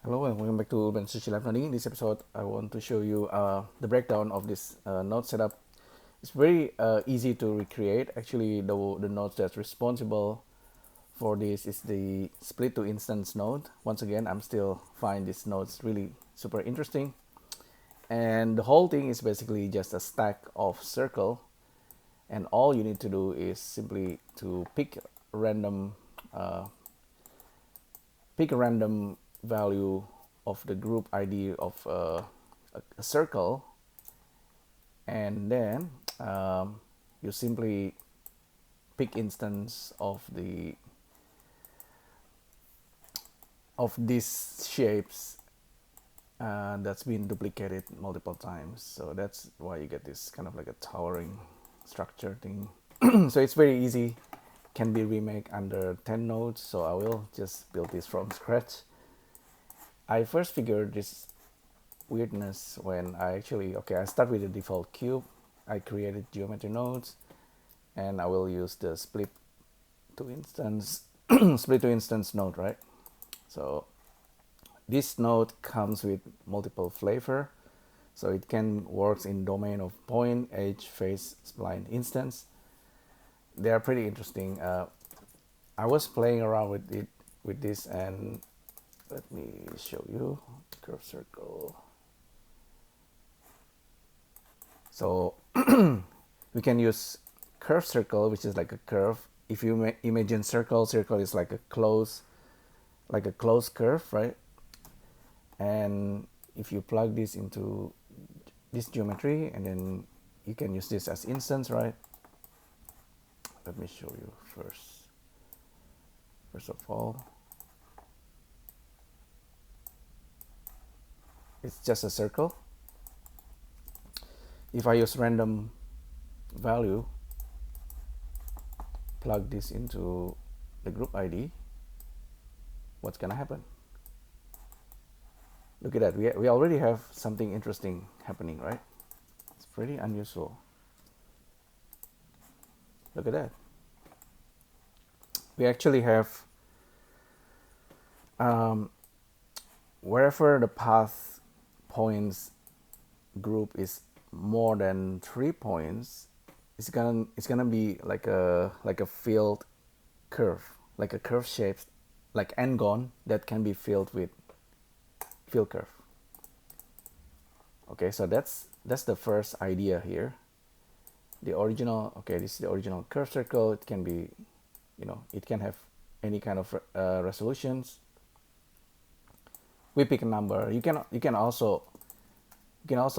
Hello and welcome back to Bensushi Live Learning. In this episode, I want to show you the breakdown of this node setup. It's very easy to recreate. Actually, the node that's responsible for this is the split to instance node. Once again, I'm still find this nodes really super interesting. And the whole thing is basically just a stack of circle. And all you need to do is simply to uh, pick a random value of the group ID of a circle, and then you simply pick instance of these shapes that's been duplicated multiple times. So that's why you get this kind of like a towering structure thing. So it's very easy, can be remade under 10 nodes. So I will just build this from scratch. I first figured this weirdness when I start with the default cube. I created geometry nodes, and I will use the split to instance split to instance node, right? So this node comes with multiple flavor, so it can works in domain of point, edge, face, spline, instance. They are pretty interesting. I was playing around with it with this, and let me show you curve circle. So we can use curve circle, which is like a curve. If you imagine circle is like a closed curve, right? And if you plug this into this geometry, and then you can use this as instance, right? Let me show you first. First of all, it's just a circle. If I use random value, plug this into the group ID, what's gonna happen? Look at that, we already have something interesting happening, right? It's pretty unusual. Look at that. We actually have wherever the path points group is more than 3 points, it's gonna be like a filled curve, like a curve shape, like n-gon that can be filled with fill curve. Okay, so that's the first idea here. The original, okay, this is the original curve circle. It can be, it can have any kind of resolutions. We pick a number. You can also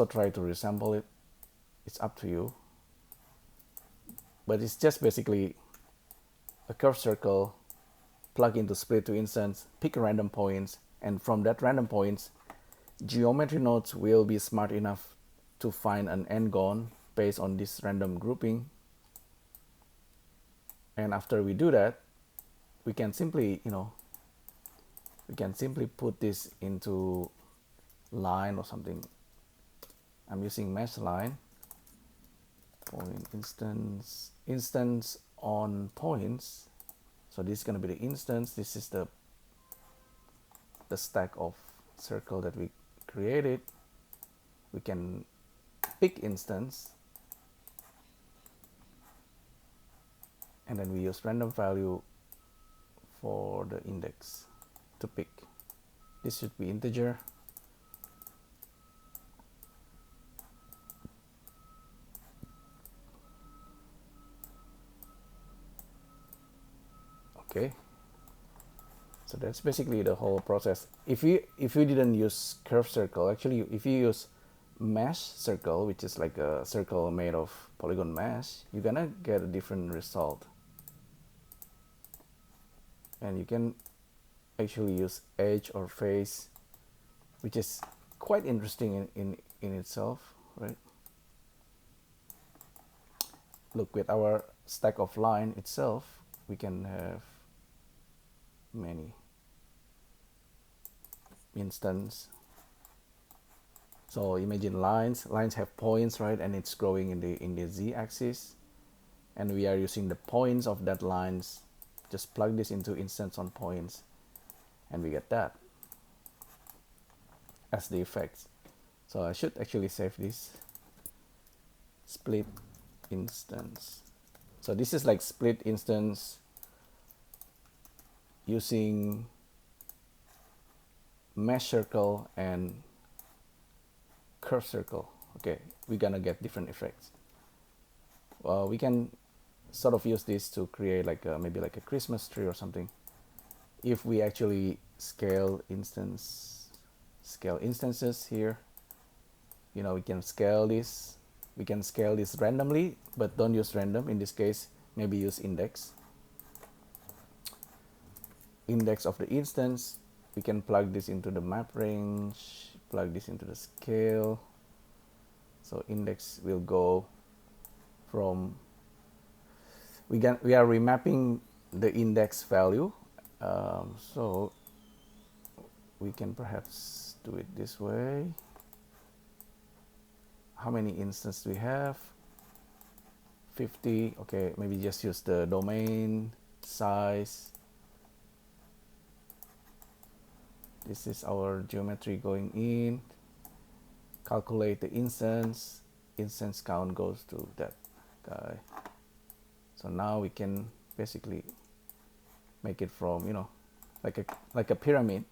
try to resample it. It's up to you. But it's just basically a curve circle, plug into split to instance, pick random points, and from that random points, geometry nodes will be smart enough to find an n-gon based on this random grouping. And after we do that, we can simply, put this into line or something. I'm using mesh line, point instance on points. So this is going to be the instance. This is the stack of circle that we created. We can pick instance, and then we use random value for the index to pick. This should be integer. Okay, so that's basically the whole process. If you didn't use curve circle, actually if you use mesh circle, which is like a circle made of polygon mesh, you're gonna get a different result. And you can actually use edge or face, which is quite interesting in itself, right? Look, with our stack of line itself, we can have many instance. So imagine lines have points, right? And it's growing in the z-axis, and we are using the points of that lines. Just plug this into instance on points, and we get that. as the effects. So I should actually save this split instance. So this is like split instance using mesh circle and curve circle. Okay, we're gonna get different effects. We can sort of use this to create like maybe like a Christmas tree or something. If we actually scale instances here, you know, we can scale this. We can scale this randomly, but don't use random. In this case, maybe use index of the instance. We can plug this into the map range, plug this into the scale. So index will go from, we are remapping the index value. So we can perhaps do it this way. How many instances do we have? 50. Okay, maybe just use the domain size. This is our geometry going in. Calculate the instance count goes to that guy. So now we can basically make it from, you know, like a pyramid,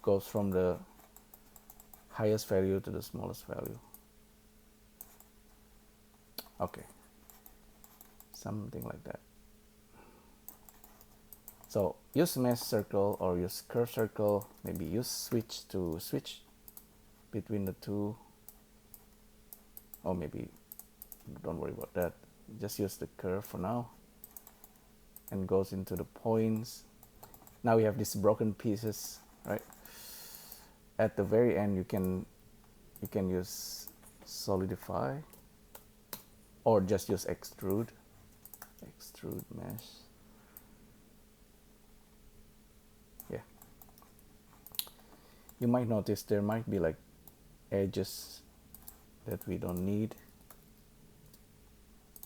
goes from the highest value to the smallest value. Okay, something like that. So use mesh circle or use curve circle, maybe use switch between the two, or maybe don't worry about that, just use the curve for now, and goes into the points. Now we have these broken pieces, right? At the very end, you can use solidify, or just use extrude mesh. Yeah, you might notice there might be like edges that we don't need.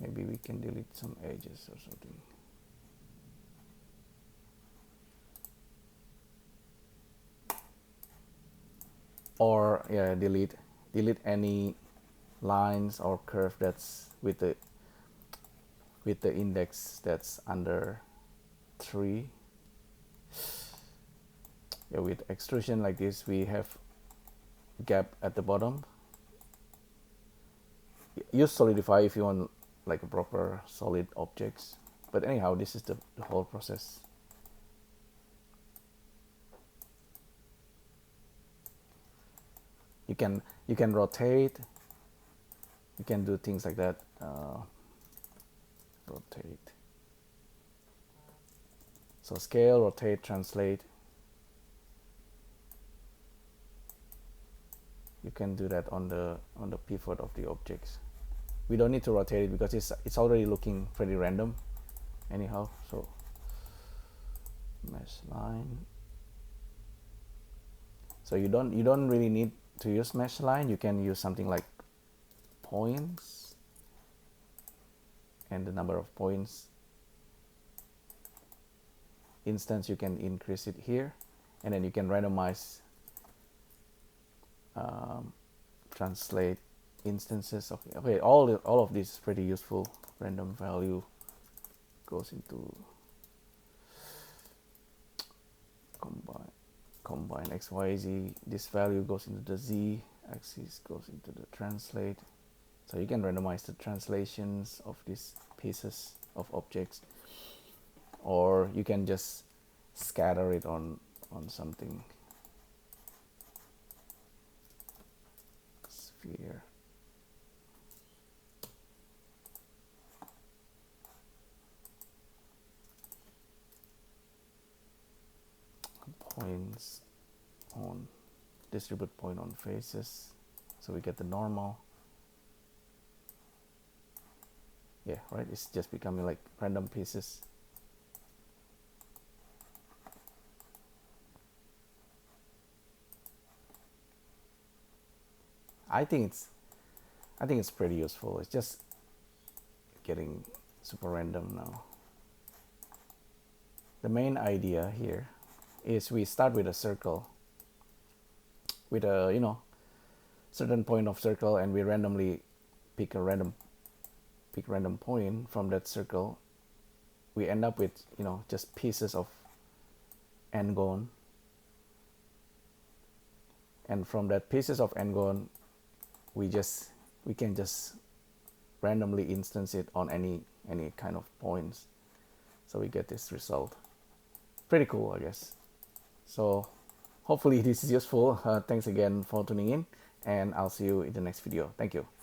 Maybe we can delete some edges or something. Or yeah, delete any lines or curve that's with the index that's under 3. Yeah, with extrusion like this, we have gap at the bottom. Use solidify if you want like a proper solid objects, but anyhow, this is the whole process. You can rotate, you can do things like that. Rotate, so scale, rotate, translate. You can do that on the pivot of the objects. We don't need to rotate it because it's already looking pretty random anyhow. So mesh line. So you don't really need to use mesh line. You can use something like points, and the number of points instance, you can increase it here, and then you can randomize, translate instances of, okay, all of this is pretty useful. Random value goes into combine XYZ. This value goes into the Z axis, goes into the translate. So you can randomize the translations of these pieces of objects, or you can just scatter it on something. Sphere. Points on, distribute point on faces, so we get the normal. Yeah, right, it's just becoming like random pieces. I think it's pretty useful. It's just getting super random now. The main idea here is we start with a circle, with a, you know, certain point of circle, and we randomly pick a random point from that circle, we end up with, you know, just pieces of n-gon, and from that pieces of n-gon, we can just randomly instance it on any kind of points, so we get this result. Pretty cool, I guess. So hopefully this is useful. Thanks again for tuning in, and I'll see you in the next video. Thank you.